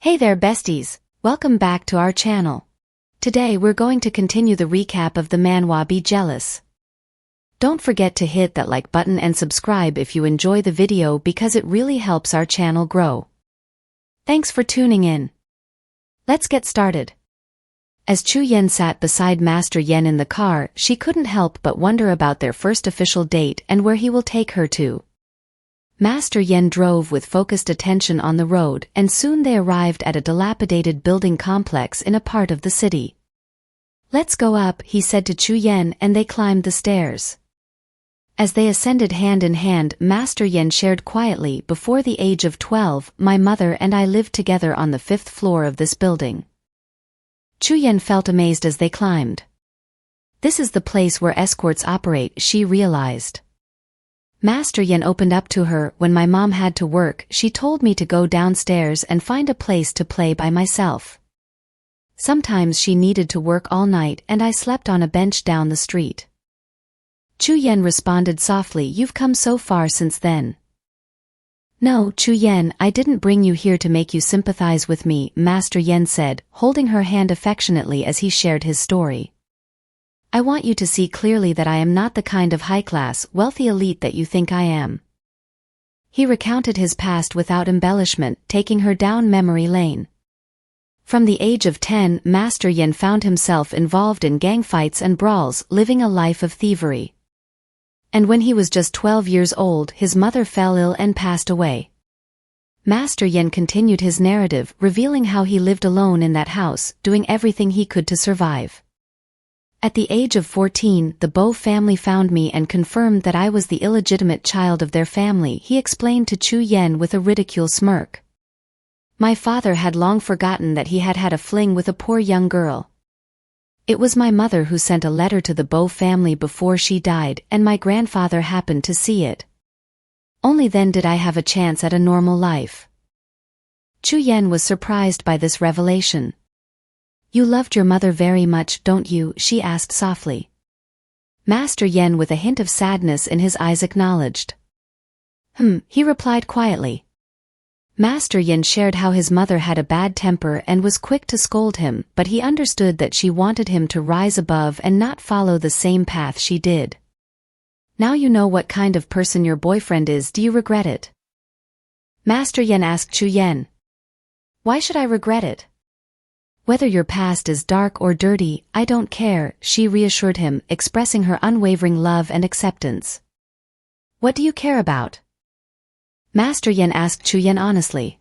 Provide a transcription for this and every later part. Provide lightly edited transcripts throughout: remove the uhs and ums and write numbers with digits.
Hey there besties, welcome back to our channel. Today we're going to continue the recap of the manhwa Be Jealous. Don't forget to hit that like button and subscribe if you enjoy the video because it really helps our channel grow. Thanks for tuning in. Let's get started. As Chu Yen sat beside Master Yen in the car, she couldn't help but wonder about their first official date and where he will take her to. Master Yen drove with focused attention on the road, and soon they arrived at a dilapidated building complex in a part of the city. "Let's go up," he said to Chu Yen, and they climbed the stairs. As they ascended hand in hand, Master Yen shared quietly, "Before the age of 12, my mother and I lived together on the 5th floor of this building." Chu Yen felt amazed as they climbed. This is the place where escorts operate, she realized. Master Yen opened up to her. "When my mom had to work, she told me to go downstairs and find a place to play by myself. Sometimes she needed to work all night and I slept on a bench down the street." Chu Yen responded softly, "You've come so far since then." "No, Chu Yen, I didn't bring you here to make you sympathize with me," Master Yen said, holding her hand affectionately as he shared his story. "I want you to see clearly that I am not the kind of high-class, wealthy elite that you think I am." He recounted his past without embellishment, taking her down memory lane. From the age of 10, Master Yen found himself involved in gang fights and brawls, living a life of thievery. And when he was just 12 years old, his mother fell ill and passed away. Master Yen continued his narrative, revealing how he lived alone in that house, doing everything he could to survive. "At the age of 14, the Bo family found me and confirmed that I was the illegitimate child of their family," he explained to Chu Yen with a ridicule smirk. "My father had long forgotten that he had had a fling with a poor young girl. It was my mother who sent a letter to the Bo family before she died, and my grandfather happened to see it. Only then did I have a chance at a normal life." Chu Yen was surprised by this revelation. "You loved your mother very much, don't you?" she asked softly. Master Yen, with a hint of sadness in his eyes, acknowledged. He replied quietly. Master Yen shared how his mother had a bad temper and was quick to scold him, but he understood that she wanted him to rise above and not follow the same path she did. "Now you know what kind of person your boyfriend is, do you regret it?" Master Yen asked Chu Yen. "Why should I regret it? Whether your past is dark or dirty, I don't care," she reassured him, expressing her unwavering love and acceptance. "What do you care about?" Master Yen asked Chu Yen honestly.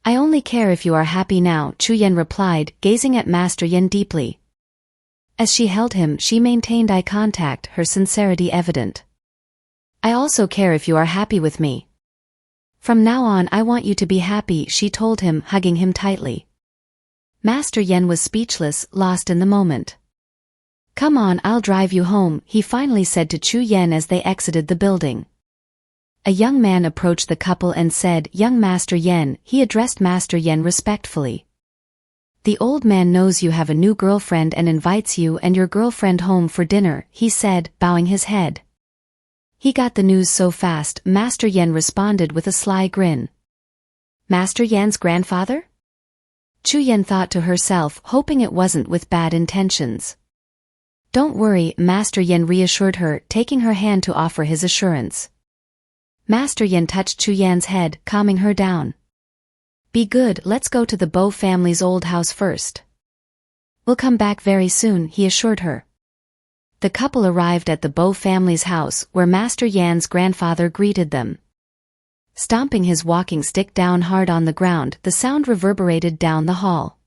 "I only care if you are happy now," Chu Yen replied, gazing at Master Yen deeply. As she held him, she maintained eye contact, her sincerity evident. "I also care if you are happy with me. From now on I want you to be happy," she told him, hugging him tightly. Master Yen was speechless, lost in the moment. "Come on, I'll drive you home," he finally said to Chu Yen as they exited the building. A young man approached the couple and said, "Young Master Yen," he addressed Master Yen respectfully. "The old man knows you have a new girlfriend and invites you and your girlfriend home for dinner," he said, bowing his head. "He got the news so fast," Master Yen responded with a sly grin. "Master Yen's grandfather?" Chu Yen thought to herself, hoping it wasn't with bad intentions. "Don't worry," Master Yen reassured her, taking her hand to offer his assurance. Master Yen touched Chu Yen's head, calming her down. "Be good, let's go to the Bo family's old house first. We'll come back very soon," he assured her. The couple arrived at the Bo family's house, where Master Yen's grandfather greeted them. Stomping his walking stick down hard on the ground, the sound reverberated down the hall.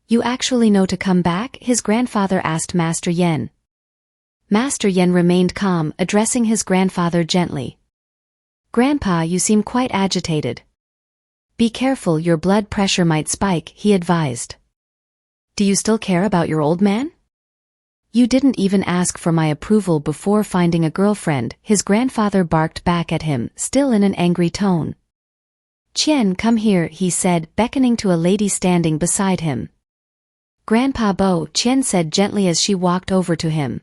"You actually know to come back?" his grandfather asked Master Yen. Master Yen remained calm, addressing his grandfather gently. "Grandpa, you seem quite agitated. Be careful, your blood pressure might spike," he advised. "Do you still care about your old man? You didn't even ask for my approval before finding a girlfriend," his grandfather barked back at him, still in an angry tone. "Chien, come here," he said, beckoning to a lady standing beside him. "Grandpa Bo," Chien said gently as she walked over to him.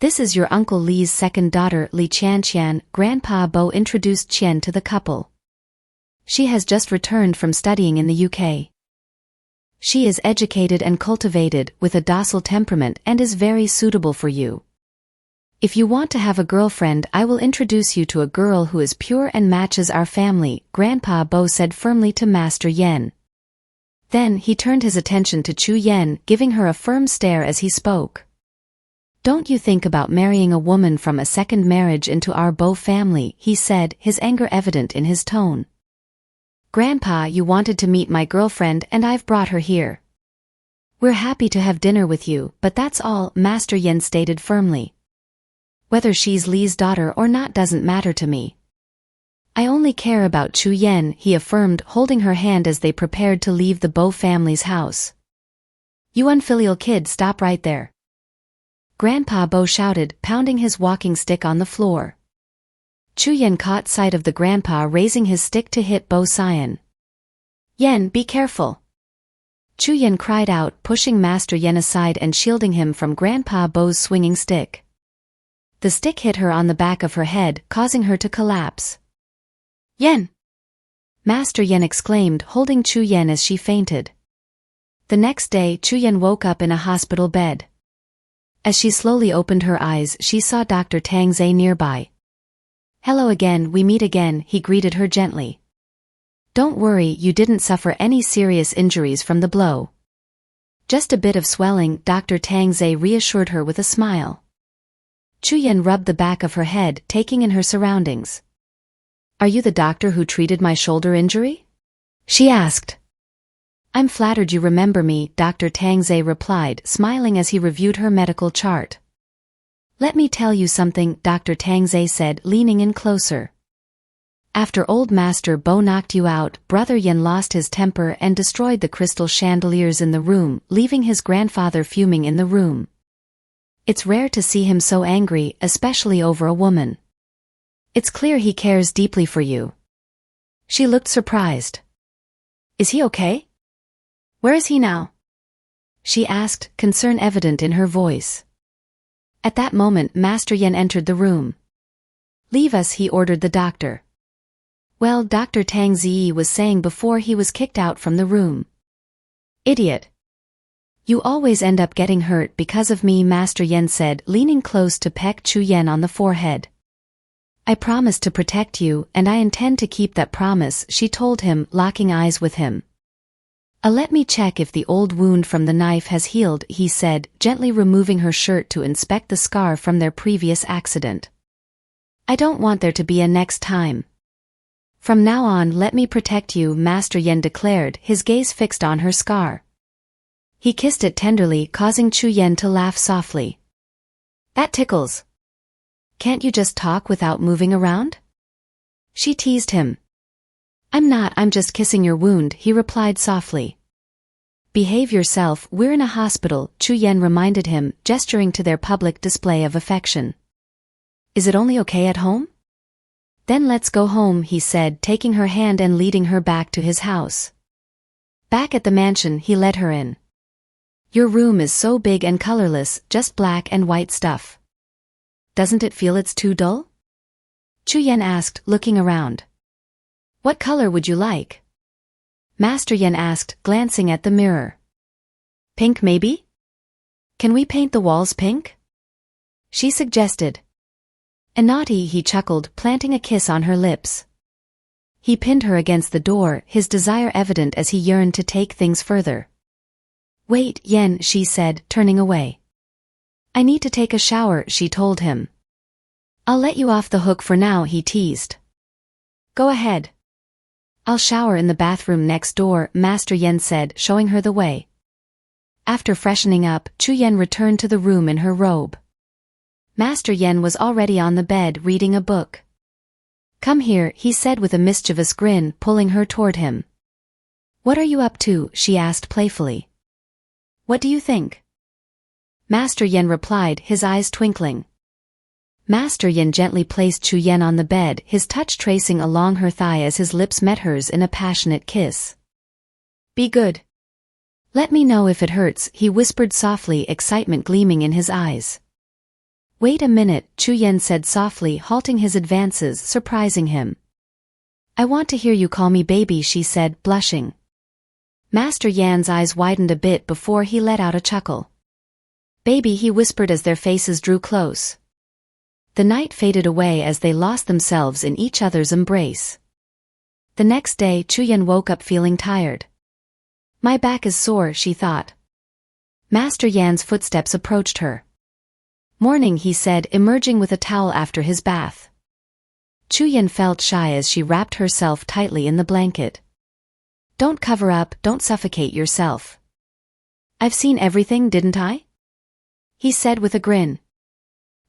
"This is your Uncle Li's second daughter, Li Chanqian," Grandpa Bo introduced Chien to the couple. She has just returned from studying in the UK. She is educated and cultivated, with a docile temperament, and is very suitable for you. If you want to have a girlfriend, I will introduce you to a girl who is pure and matches our family, Grandpa Bo said firmly to Master Yen. Then he turned his attention to Chu Yen, giving her a firm stare as he spoke. Don't you think about marrying a woman from a second marriage into our Bo family, he said, his anger evident in his tone. Grandpa, you wanted to meet my girlfriend and I've brought her here. We're happy to have dinner with you, but that's all, Master Yen stated firmly. Whether she's Li's daughter or not doesn't matter to me. I only care about Chu Yen, he affirmed, holding her hand as they prepared to leave the Bo family's house. You unfilial kid, stop right there. Grandpa Bo shouted, pounding his walking stick on the floor. Chu Yen caught sight of the grandpa raising his stick to hit Bo Xian. Yen, be careful. Chu Yen cried out, pushing Master Yen aside and shielding him from Grandpa Bo's swinging stick. The stick hit her on the back of her head, causing her to collapse. Yen! Master Yen exclaimed, holding Chu Yen as she fainted. The next day, Chu Yen woke up in a hospital bed. As she slowly opened her eyes, she saw Dr. Tang Zhe nearby. Hello again, we meet again, he greeted her gently. Don't worry, you didn't suffer any serious injuries from the blow. Just a bit of swelling, Dr. Tang Zhe reassured her with a smile. Chu Yen rubbed the back of her head, taking in her surroundings. Are you the doctor who treated my shoulder injury? She asked. I'm flattered you remember me, Dr. Tang Zhe replied, smiling as he reviewed her medical chart. Let me tell you something, Dr. Tang Zhe said, leaning in closer. After old Master Bo knocked you out, Brother Yen lost his temper and destroyed the crystal chandeliers in the room, leaving his grandfather fuming in the room. It's rare to see him so angry, especially over a woman. It's clear he cares deeply for you. She looked surprised. Is he okay? Where is he now? She asked, concern evident in her voice. At that moment, Master Yen entered the room. Leave us, he ordered the doctor. Well, Dr. Tang Zhe was saying before he was kicked out from the room. Idiot. You always end up getting hurt because of me, Master Yen said, leaning close to peck Chu Yen on the forehead. I promised to protect you, and I intend to keep that promise, she told him, locking eyes with him. Let me check if the old wound from the knife has healed, he said, gently removing her shirt to inspect the scar from their previous accident. I don't want there to be a next time. From now on, let me protect you, Master Yen declared, his gaze fixed on her scar. He kissed it tenderly, causing Chu Yen to laugh softly. That tickles. Can't you just talk without moving around? She teased him. I'm just kissing your wound, he replied softly. Behave yourself, we're in a hospital, Chu Yen reminded him, gesturing to their public display of affection. Is it only okay at home? Then let's go home, he said, taking her hand and leading her back to his house. Back at the mansion, he led her in. Your room is so big and colorless, just black and white stuff. Doesn't it feel it's too dull? Chu Yen asked, looking around. What color would you like? Master Yen asked, glancing at the mirror. Pink maybe? Can we paint the walls pink? She suggested. Naughty, he chuckled, planting a kiss on her lips. He pinned her against the door, his desire evident as he yearned to take things further. Wait, Yen, she said, turning away. I need to take a shower, she told him. I'll let you off the hook for now, he teased. Go ahead. I'll shower in the bathroom next door, Master Yen said, showing her the way. After freshening up, Chu Yen returned to the room in her robe. Master Yen was already on the bed reading a book. Come here, he said with a mischievous grin, pulling her toward him. What are you up to? She asked playfully. What do you think? Master Yen replied, his eyes twinkling. Master Yen gently placed Chu Yen on the bed, his touch tracing along her thigh as his lips met hers in a passionate kiss. Be good. Let me know if it hurts, he whispered softly, excitement gleaming in his eyes. Wait a minute, Chu Yen said softly, halting his advances, surprising him. I want to hear you call me baby, she said, blushing. Master Yan's eyes widened a bit before he let out a chuckle. Baby, he whispered as their faces drew close. The night faded away as they lost themselves in each other's embrace. The next day, Chuyen woke up feeling tired. My back is sore, she thought. Master Yan's footsteps approached her. Morning, he said, emerging with a towel after his bath. Chuyen felt shy as she wrapped herself tightly in the blanket. Don't cover up, don't suffocate yourself. I've seen everything, didn't I? He said with a grin.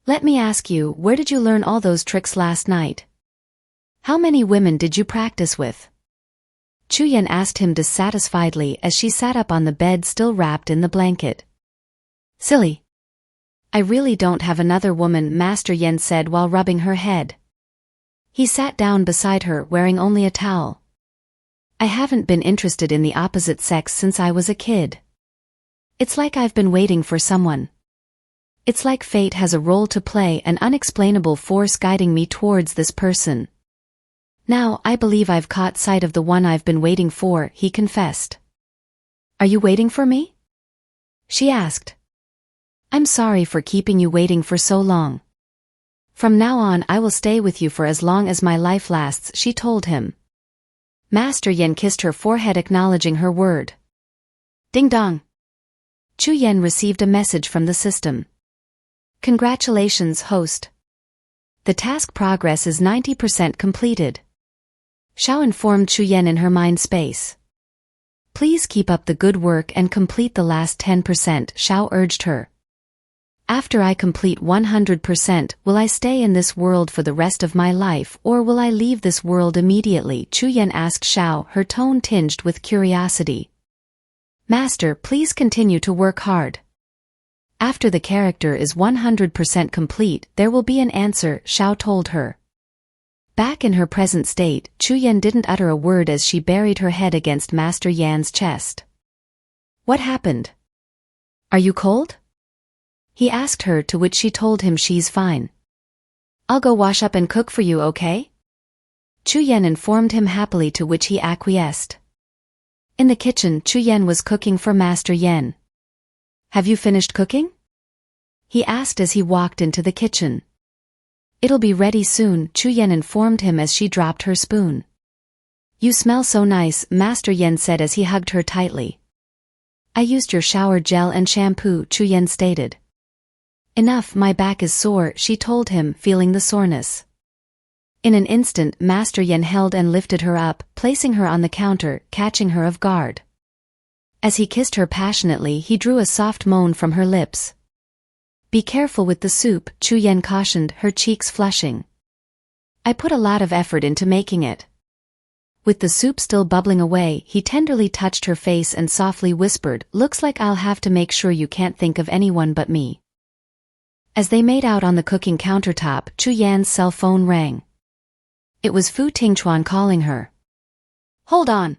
Let me ask you, where did you learn all those tricks last night? How many women did you practice with? Chuyen asked him dissatisfiedly as she sat up on the bed still wrapped in the blanket. Silly. I really don't have another woman, Master Yan said while rubbing her head. He sat down beside her wearing only a towel. I haven't been interested in the opposite sex since I was a kid. It's like I've been waiting for someone. It's like fate has a role to play, an unexplainable force guiding me towards this person. Now I believe I've caught sight of the one I've been waiting for, he confessed. Are you waiting for me? She asked. I'm sorry for keeping you waiting for so long. From now on I will stay with you for as long as my life lasts, she told him. Master Yan kissed her forehead acknowledging her word. Ding dong. Chuyen received a message from the system. Congratulations, host. The task progress is 90% completed. Xiao informed Chuyen in her mind space. Please keep up the good work and complete the last 10%, Xiao urged her. After I complete 100%, will I stay in this world for the rest of my life or will I leave this world immediately? Chuyen asked Xiao, her tone tinged with curiosity. Master, please continue to work hard. After the character is 100% complete, there will be an answer, Xiao told her. Back in her present state, Chuyen didn't utter a word as she buried her head against Master Yan's chest. What happened? Are you cold? He asked her, to which she told him she's fine. I'll go wash up and cook for you, okay? Chuyen informed him happily, to which he acquiesced. In the kitchen, Chuyen was cooking for Master Yan. Have you finished cooking? He asked as he walked into the kitchen. It'll be ready soon, Chuyen informed him as she dropped her spoon. You smell so nice, Master Yan said as he hugged her tightly. I used your shower gel and shampoo, Chuyen stated. Enough, my back is sore, she told him, feeling the soreness. In an instant, Master Yan held and lifted her up, placing her on the counter, catching her off guard. As he kissed her passionately, he drew a soft moan from her lips. Be careful with the soup, Chuyen cautioned, her cheeks flushing. I put a lot of effort into making it. With the soup still bubbling away, he tenderly touched her face and softly whispered, looks like I'll have to make sure you can't think of anyone but me. As they made out on the cooking countertop, Chuyen's cell phone rang. It was Fu Tingchuan calling her. Hold on.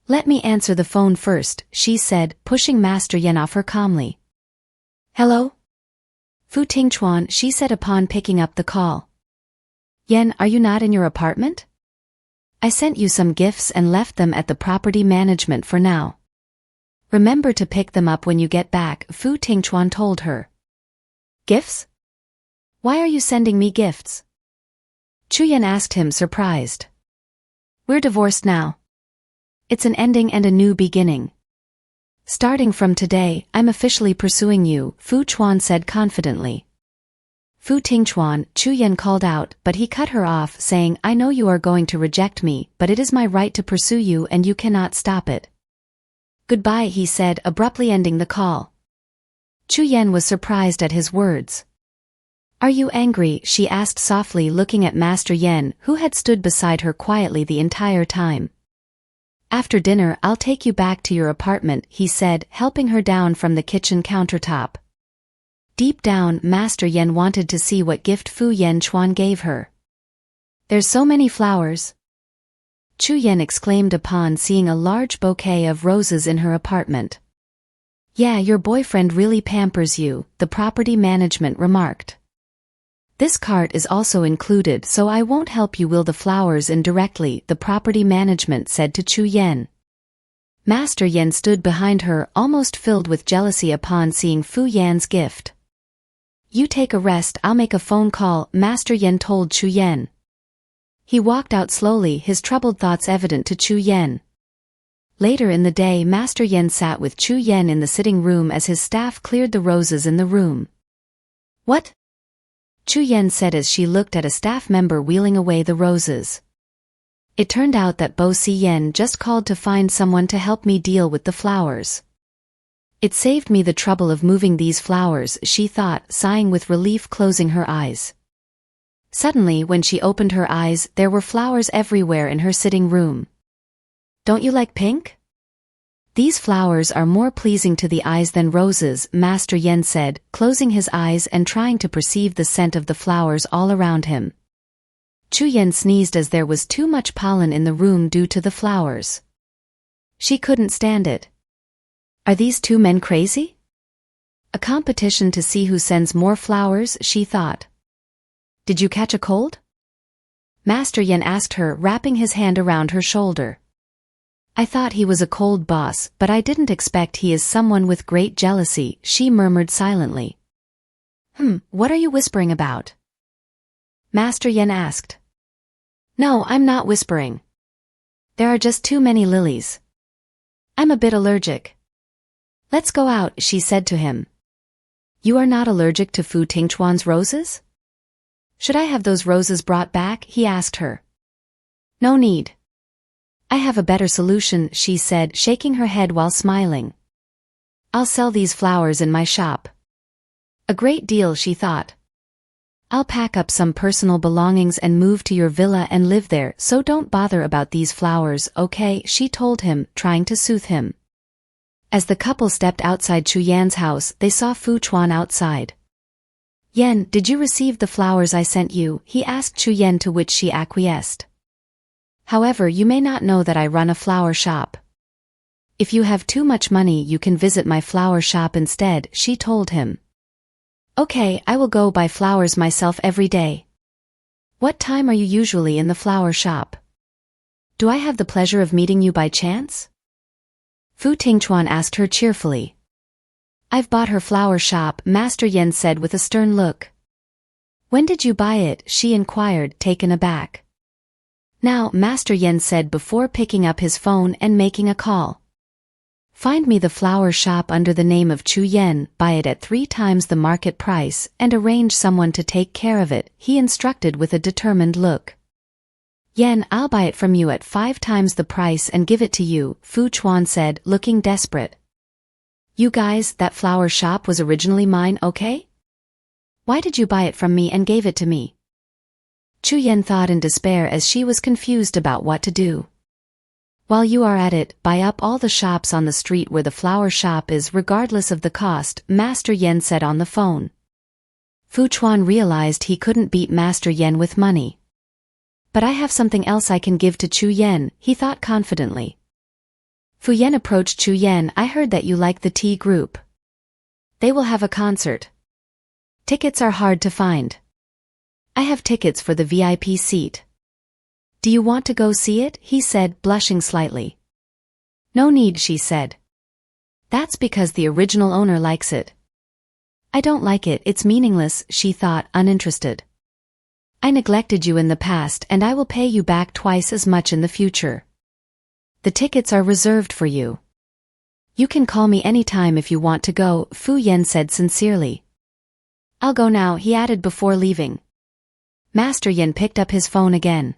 Let me answer the phone first, she said, pushing Master Yan off her calmly. Hello? Fu Tingchuan, she said upon picking up the call. Yan, are you not in your apartment? I sent you some gifts and left them at the property management for now. Remember to pick them up when you get back, Fu Tingchuan told her. Gifts? Why are you sending me gifts? Chuyen asked him, surprised. We're divorced now. It's an ending and a new beginning. Starting from today, I'm officially pursuing you, Fu Chuan said confidently. Fu Tingchuan, Chuyen called out, but he cut her off, saying, I know you are going to reject me, but it is my right to pursue you and you cannot stop it. Goodbye, he said, abruptly ending the call. Chuyen was surprised at his words. Are you angry? She asked softly, looking at Master Yan, who had stood beside her quietly the entire time. After dinner I'll take you back to your apartment, he said, helping her down from the kitchen countertop. Deep down, Master Yan wanted to see what gift Fu Yen-chuan gave her. There's so many flowers. Chuyen exclaimed upon seeing a large bouquet of roses in her apartment. Yeah, your boyfriend really pampers you, the property management remarked. This cart is also included, so I won't help you wheel the flowers in directly, the property management said to Chu Yan. Master Yan stood behind her, almost filled with jealousy upon seeing Fu Yan's gift. You take a rest, I'll make a phone call, Master Yan told Chu Yan. He walked out slowly, his troubled thoughts evident to Chu Yan. Later in the day, Master Yan sat with Chu Yan in the sitting room as his staff cleared the roses in the room. What? Chu Yan said as she looked at a staff member wheeling away the roses. It turned out that Bo Si Yen just called to find someone to help me deal with the flowers. It saved me the trouble of moving these flowers, she thought, sighing with relief, closing her eyes. Suddenly, when she opened her eyes, there were flowers everywhere in her sitting room. Don't you like pink? These flowers are more pleasing to the eyes than roses, Master Yen said, closing his eyes and trying to perceive the scent of the flowers all around him. Chu Yan sneezed as there was too much pollen in the room due to the flowers. She couldn't stand it. Are these two men crazy? A competition to see who sends more flowers, she thought. Did you catch a cold? Master Yen asked her, wrapping his hand around her shoulder. I thought he was a cold boss, but I didn't expect he is someone with great jealousy, she murmured silently. What are you whispering about? Master Yen asked. No, I'm not whispering. There are just too many lilies. I'm a bit allergic. Let's go out, she said to him. You are not allergic to Fu Tingchuan's roses? Should I have those roses brought back? He asked her. No need. I have a better solution, she said, shaking her head while smiling. I'll sell these flowers in my shop. A great deal, she thought. I'll pack up some personal belongings and move to your villa and live there, so don't bother about these flowers, okay? She told him, trying to soothe him. As the couple stepped outside Chu Yan's house, they saw Fu Chuan outside. Yan, did you receive the flowers I sent you? He asked Chu Yan, to which she acquiesced. However, you may not know that I run a flower shop. If you have too much money, you can visit my flower shop instead, she told him. Okay, I will go buy flowers myself every day. What time are you usually in the flower shop? Do I have the pleasure of meeting you by chance? Fu Tingchuan asked her cheerfully. I've bought her flower shop, Master Yen said with a stern look. When did you buy it? She inquired, taken aback. Now, Master Yen said before picking up his phone and making a call. Find me the flower shop under the name of Chu Yen, buy it at 3 times the market price, and arrange someone to take care of it, he instructed with a determined look. Yen, I'll buy it from you at 5 times the price and give it to you, Fu Chuan said, looking desperate. You guys, that flower shop was originally mine, okay? Why did you buy it from me and gave it to me? Chu Yen thought in despair as she was confused about what to do. While you are at it, buy up all the shops on the street where the flower shop is regardless of the cost, Master Yen said on the phone. Fu Chuan realized he couldn't beat Master Yen with money. But I have something else I can give to Chu Yen, he thought confidently. Fu Yen approached Chu Yen. I heard that you like the tea group. They will have a concert. Tickets are hard to find. I have tickets for the VIP seat. Do you want to go see it? He said, blushing slightly. No need, she said. That's because the original owner likes it. I don't like it, it's meaningless, she thought, uninterested. I neglected you in the past and I will pay you back twice as much in the future. The tickets are reserved for you. You can call me anytime if you want to go, Fu Yen said sincerely. I'll go now, he added before leaving. Master Yen picked up his phone again.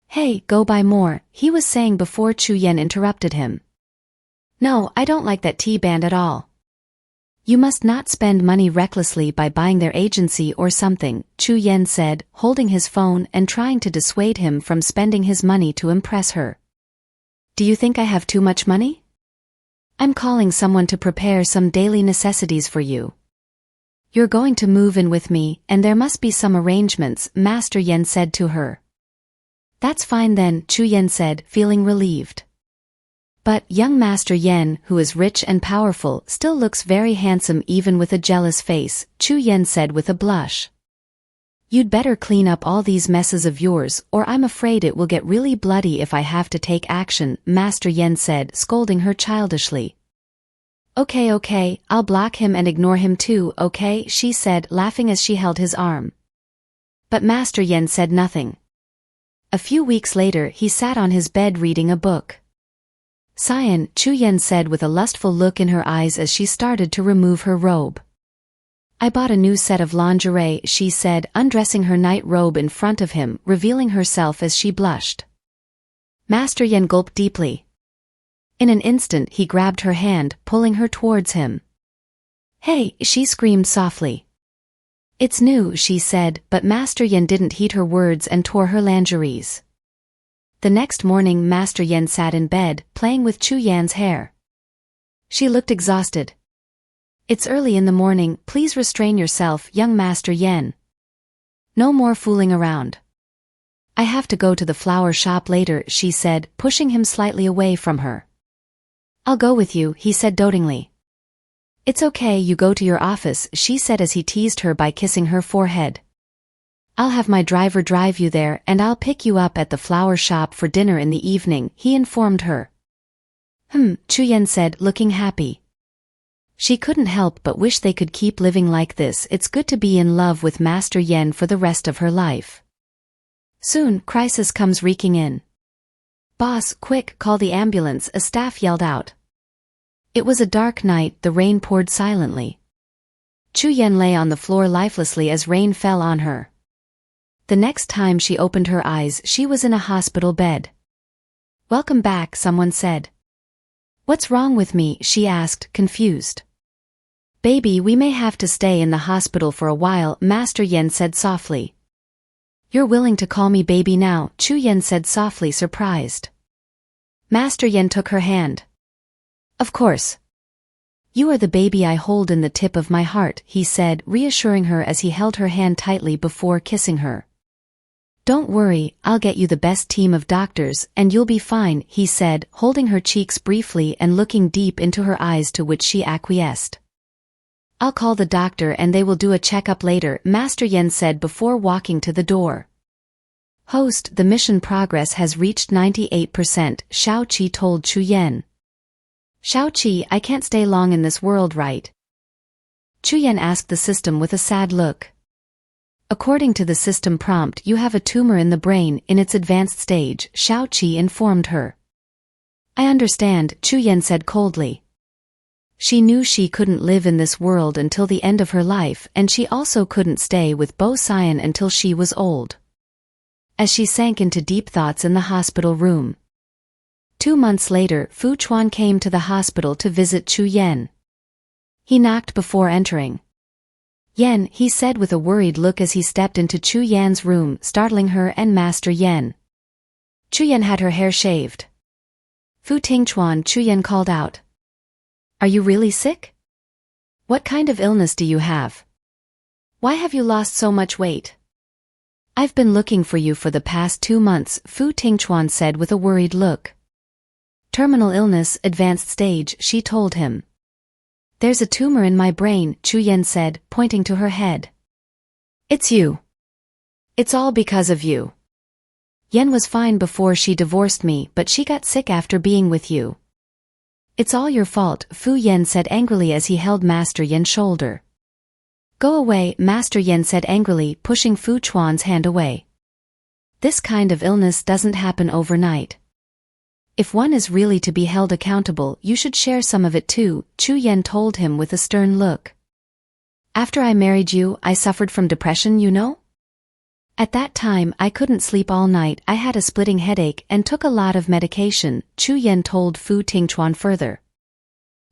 Hey, go buy more, he was saying before Chu Yen interrupted him. No, I don't like that tea band at all. You must not spend money recklessly by buying their agency or something, Chu Yen said, holding his phone and trying to dissuade him from spending his money to impress her. Do you think I have too much money? I'm calling someone to prepare some daily necessities for you. You're going to move in with me, and there must be some arrangements, Master Yen said to her. That's fine then, Chu Yen said, feeling relieved. But young Master Yen, who is rich and powerful, still looks very handsome even with a jealous face, Chu Yen said with a blush. You'd better clean up all these messes of yours, or I'm afraid it will get really bloody if I have to take action, Master Yen said, scolding her childishly. Okay, I'll block him and ignore him too, okay, she said, laughing as she held his arm. But Master Yen said nothing. A few weeks later he sat on his bed reading a book. Cyan, Chu Yen said with a lustful look in her eyes as she started to remove her robe. I bought a new set of lingerie, she said, undressing her night robe in front of him, revealing herself as she blushed. Master Yen gulped deeply. In an instant he grabbed her hand, pulling her towards him. Hey, she screamed softly. It's new, she said, but Master Yen didn't heed her words and tore her lingeries. The next morning Master Yen sat in bed, playing with Chu Yan's hair. She looked exhausted. It's early in the morning, please restrain yourself, young Master Yen. No more fooling around. I have to go to the flower shop later, she said, pushing him slightly away from her. I'll go with you, he said dotingly. It's okay, you go to your office, she said as he teased her by kissing her forehead. I'll have my driver drive you there and I'll pick you up at the flower shop for dinner in the evening, he informed her. Chu Yen said, looking happy. She couldn't help but wish they could keep living like this. It's good to be in love with Master Yen for the rest of her life. Soon, crisis comes reeking in. Boss, quick, call the ambulance, a staff yelled out. It was a dark night, the rain poured silently. Chu Yen lay on the floor lifelessly as rain fell on her. The next time she opened her eyes, she was in a hospital bed. Welcome back, someone said. What's wrong with me, she asked, confused. Baby, we may have to stay in the hospital for a while, Master Yen said softly. You're willing to call me baby now, Chu Yen said softly, surprised. Master Yen took her hand. Of course. You are the baby I hold in the tip of my heart, he said, reassuring her as he held her hand tightly before kissing her. Don't worry, I'll get you the best team of doctors, and you'll be fine, he said, holding her cheeks briefly and looking deep into her eyes, to which she acquiesced. I'll call the doctor and they will do a checkup later, Master Yen said before walking to the door. Host, the mission progress has reached 98%, Shao Qi told Chu Yen. Shao Qi, I can't stay long in this world, right? Chu Yen asked the system with a sad look. According to the system prompt, you have a tumor in the brain, in its advanced stage, Shao Qi informed her. I understand, Chu Yen said coldly. She knew she couldn't live in this world until the end of her life, and she also couldn't stay with Bo Cyan until she was old. As she sank into deep thoughts in the hospital room. 2 months later, Fu Chuan came to the hospital to visit Chu Yen. He knocked before entering. Yen, he said with a worried look as he stepped into Chu Yan's room, startling her and Master Yen. Chu Yen had her hair shaved. Fu Tingchuan, Chu Yen called out. Are you really sick? What kind of illness do you have? Why have you lost so much weight? I've been looking for you for the past 2 months, Fu Tingchuan said with a worried look. Terminal illness, advanced stage, she told him. There's a tumor in my brain, Chu Yen said, pointing to her head. It's you. It's all because of you. Yen was fine before she divorced me, but she got sick after being with you. It's all your fault, Fu Yen said angrily as he held Master Yen's shoulder. Go away, Master Yen said angrily, pushing Fu Chuan's hand away. This kind of illness doesn't happen overnight. If one is really to be held accountable, you should share some of it too, Chu Yen told him with a stern look. After I married you, I suffered from depression, you know? At that time I couldn't sleep all night, I had a splitting headache and took a lot of medication, Chu Yen told Fu Tingchuan further.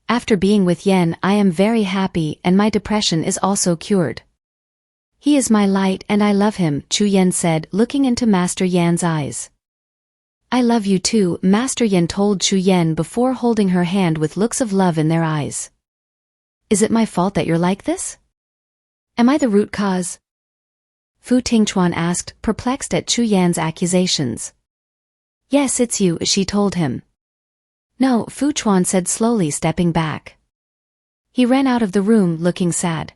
After being with Yen, I am very happy and my depression is also cured. He is my light and I love him, Chu Yen said, looking into Master Yan's eyes. I love you too, Master Yen told Chu Yen before holding her hand with looks of love in their eyes. Is it my fault that you're like this? Am I the root cause? Fu Tingchuan asked, perplexed at Chu Yan's accusations. Yes, it's you, she told him. No, Fu Chuan said slowly, stepping back. He ran out of the room looking sad.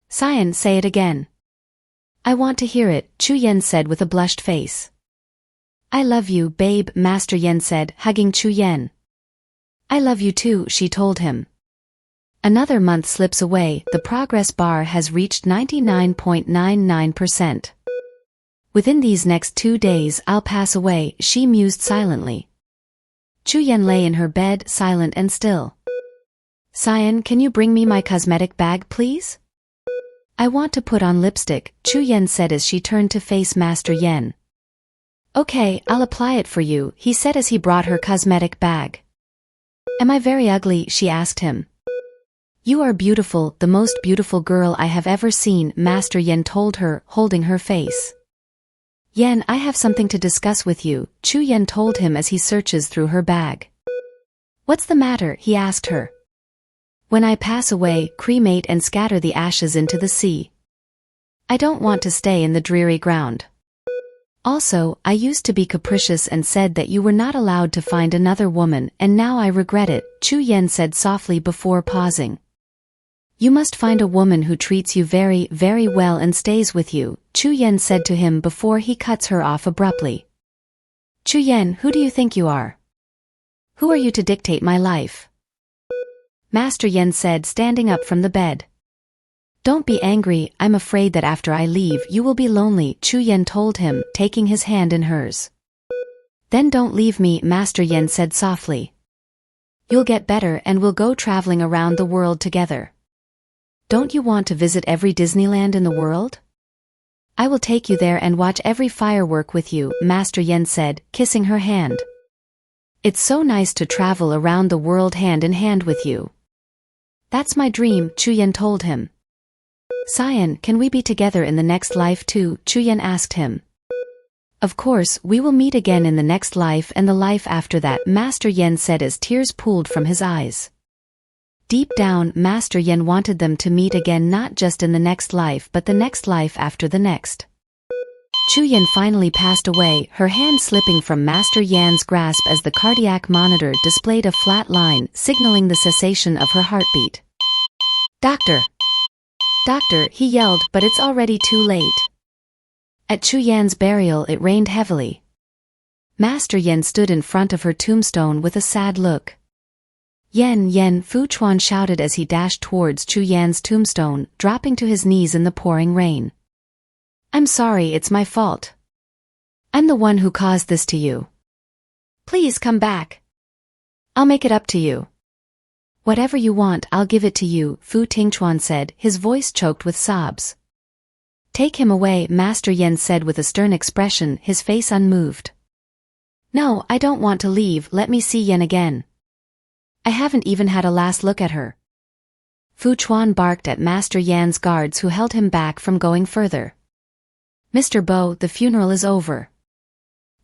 Cyan, say it again. I want to hear it, Chu Yan said with a blushed face. I love you, babe, Master Yan said, hugging Chu Yan. I love you too, she told him. Another month slips away, the progress bar has reached 99.99%. Within these next 2 days I'll pass away, she mused silently. Chu Yan lay in her bed, silent and still. Cyan, can you bring me my cosmetic bag, please? I want to put on lipstick, Chu Yan said as she turned to face Master Yan. Okay, I'll apply it for you, he said as he brought her cosmetic bag. Am I very ugly, she asked him. You are beautiful, the most beautiful girl I have ever seen, Master Yan told her, holding her face. Yan, I have something to discuss with you, Chu Yan told him as he searches through her bag. What's the matter, he asked her. When I pass away, cremate and scatter the ashes into the sea. I don't want to stay in the dreary ground. Also, I used to be capricious and said that you were not allowed to find another woman, and now I regret it, Chu Yan said softly before pausing. You must find a woman who treats you very, very well and stays with you, Chu Yan said to him before he cuts her off abruptly. Chu Yan, who do you think you are? Who are you to dictate my life? Master Yan said, standing up from the bed. Don't be angry, I'm afraid that after I leave you will be lonely, Chu Yan told him, taking his hand in hers. Then don't leave me, Master Yan said softly. You'll get better and we'll go traveling around the world together. Don't you want to visit every Disneyland in the world? I will take you there and watch every firework with you, Master Yan said, kissing her hand. It's so nice to travel around the world hand in hand with you. That's my dream, Chu Yan told him. Cyan, can we be together in the next life too, Chu Yan asked him. Of course, we will meet again in the next life and the life after that, Master Yan said as tears pooled from his eyes. Deep down, Master Yan wanted them to meet again, not just in the next life but the next life after the next. Chu Yan finally passed away, her hand slipping from Master Yan's grasp as the cardiac monitor displayed a flat line, signaling the cessation of her heartbeat. Doctor! Doctor, he yelled, but it's already too late. At Chu Yan's burial it rained heavily. Master Yan stood in front of her tombstone with a sad look. Yen, Yen, Fu Chuan shouted as he dashed towards Chu Yan's tombstone, dropping to his knees in the pouring rain. I'm sorry, it's my fault. I'm the one who caused this to you. Please come back. I'll make it up to you. Whatever you want, I'll give it to you, Fu Tingchuan said, his voice choked with sobs. Take him away, Master Yan said with a stern expression, his face unmoved. No, I don't want to leave, let me see Yan again. I haven't even had a last look at her. Fu Chuan barked at Master Yan's guards who held him back from going further. Mr. Bo, the funeral is over.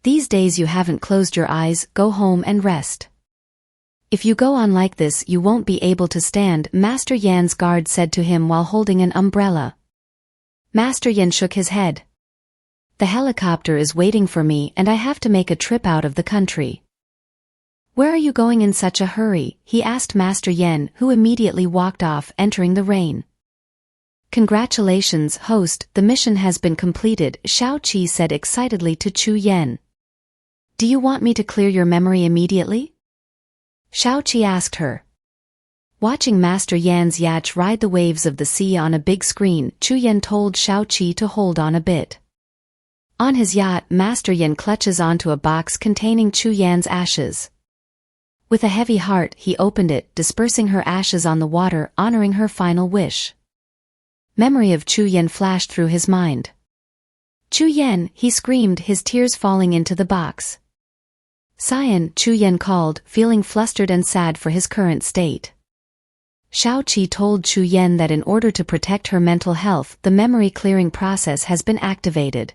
These days you haven't closed your eyes, go home and rest. If you go on like this you won't be able to stand, Master Yan's guard said to him while holding an umbrella. Master Yan shook his head. The helicopter is waiting for me and I have to make a trip out of the country. Where are you going in such a hurry? He asked Master Yan, who immediately walked off, entering the rain. Congratulations, host, the mission has been completed, Shao Qi said excitedly to Chu Yan. Do you want me to clear your memory immediately? Shao Qi asked her. Watching Master Yan's yacht ride the waves of the sea on a big screen, Chu Yan told Shao Qi to hold on a bit. On his yacht, Master Yan clutches onto a box containing Chu Yan's ashes. With a heavy heart, he opened it, dispersing her ashes on the water, honoring her final wish. Memory of Chu Yan flashed through his mind. Chu Yan, he screamed, his tears falling into the box. Cyan, Chu Yan called, feeling flustered and sad for his current state. Shao Qi told Chu Yan that in order to protect her mental health, the memory clearing process has been activated.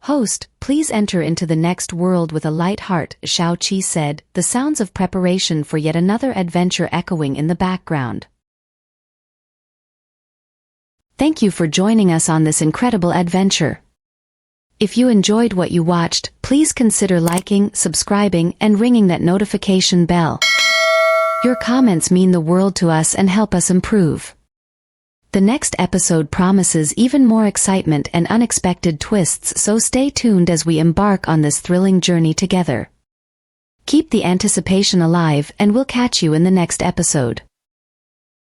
Host, please enter into the next world with a light heart, Shao Qi said, the sounds of preparation for yet another adventure echoing in the background. Thank you for joining us on this incredible adventure. If you enjoyed what you watched, please consider liking, subscribing, and ringing that notification bell. Your comments mean the world to us and help us improve. The next episode promises even more excitement and unexpected twists, so stay tuned as we embark on this thrilling journey together. Keep the anticipation alive, and we'll catch you in the next episode.